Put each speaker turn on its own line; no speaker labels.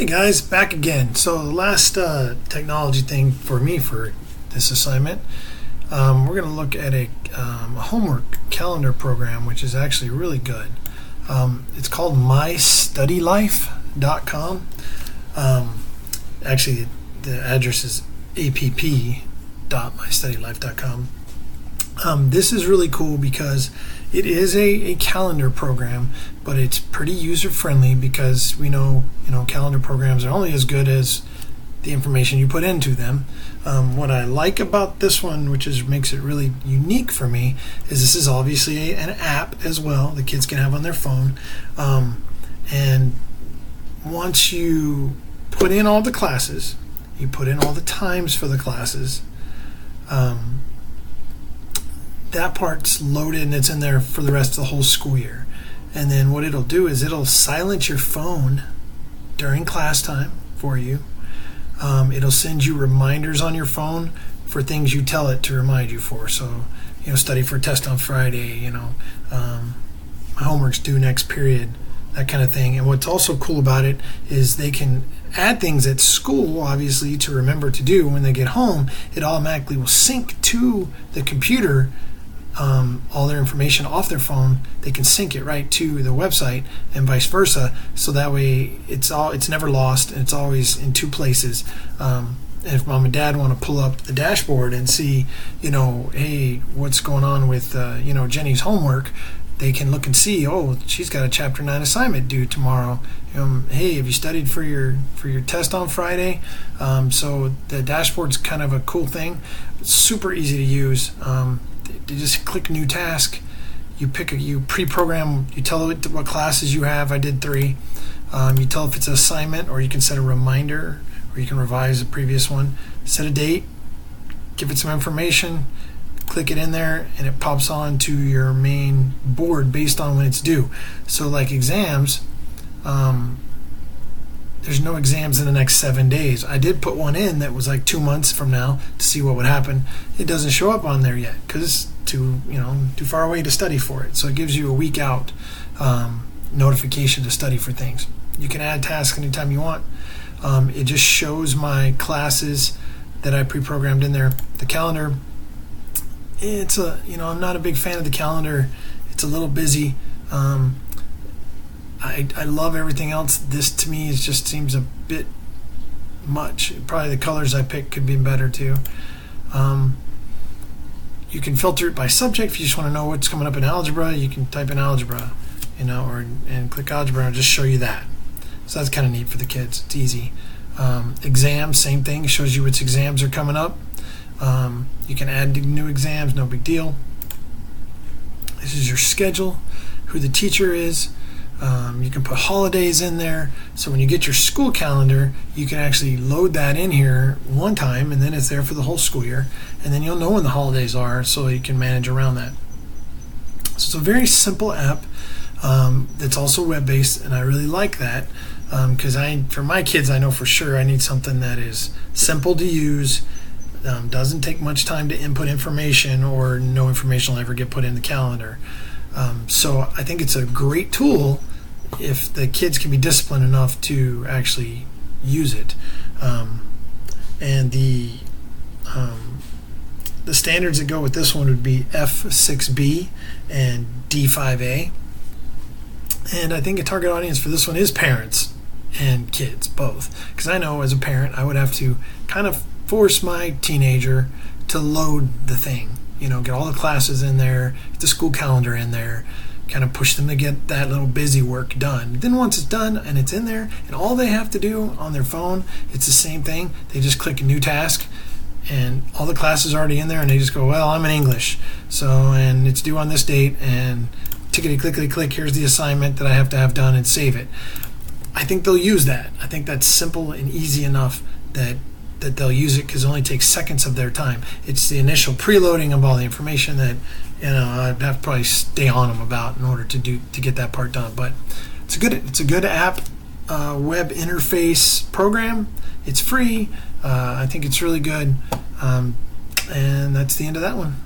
Hey guys, back again. So the last technology thing for me for this assignment, we're going to look at a homework calendar program, which is actually really good. It's called mystudylife.com. Actually, the address is app.mystudylife.com. This is really cool because it is a calendar program, but it's pretty user-friendly because we know calendar programs are only as good as the information you put into them. What I like about this one, which makes it really unique for me, is this is obviously an app as well the kids can have on their phone. And once you put in all the classes, you put in all the times for the classes, that part's loaded and it's in there for the rest of the whole school year. And then what it'll do is it'll silence your phone during class time for you. It'll send you reminders on your phone for things you tell it to remind you for. So, study for a test on Friday, my homework's due next period, that kind of thing. And what's also cool about it is they can add things at school, obviously, to remember to do. When they get home, it automatically will sync to the computer. All their information off their phone, they can sync it right to the website and vice versa, so that way it's never lost and it's always in two places. And if mom and dad want to pull up the dashboard and see, hey, what's going on with Jenny's homework, they can look and see, oh, she's got a chapter 9 assignment due tomorrow. Hey, have you studied for your test on Friday? So the dashboard's kind of a cool thing. It's super easy to use. You just click new task, you pre-program, you tell it what classes you have. I did 3. You tell if it's an assignment, or you can set a reminder, or you can revise the previous one. Set a date, give it some information, click it in there, and it pops on to your main board based on when it's due. So like exams, there's no exams in the next 7 days. I did put one in that was like 2 months from now to see what would happen. It doesn't show up on there yet because it's too far away to study for it. So it gives you a week out notification to study for things. You can add tasks anytime you want. It just shows my classes that I pre-programmed in there. The calendar, I'm not a big fan of the calendar. It's a little busy. I love everything else. This to me just seems a bit much. Probably the colors I picked could be better too. You can filter it by subject. If you just want to know what's coming up in algebra, you can type in algebra, and click algebra and just show you that. So that's kind of neat for the kids. It's easy. Exams, same thing. It shows you which exams are coming up. You can add new exams, no big deal. This is your schedule, who the teacher is. You can put holidays in there, so when you get your school calendar, you can actually load that in here one time, and then it's there for the whole school year, and then you'll know when the holidays are, so you can manage around that. So it's a very simple app that's also web-based, and I really like that because for my kids, I know for sure I need something that is simple to use, doesn't take much time to input information, or no information will ever get put in the calendar. So I think it's a great tool if the kids can be disciplined enough to actually use it. And the standards that go with this one would be F6B and D5A. And I think a target audience for this one is parents and kids, both. Because I know as a parent, I would have to kind of force my teenager to load the thing. Get all the classes in there, get the school calendar in there, kind of push them to get that little busy work done. Then once it's done and it's in there, and all they have to do on their phone, it's the same thing. They just click a new task, and all the classes are already in there, and they just go, well, I'm in English, and it's due on this date, and tickety-clickety-click, here's the assignment that I have to have done, and save it. I think they'll use that. I think that's simple and easy enough that they'll use it because it only takes seconds of their time. It's the initial preloading of all the information that I'd have to probably stay on them about in order to get that part done. But it's a good app, web interface program. It's free. I think it's really good, and that's the end of that one.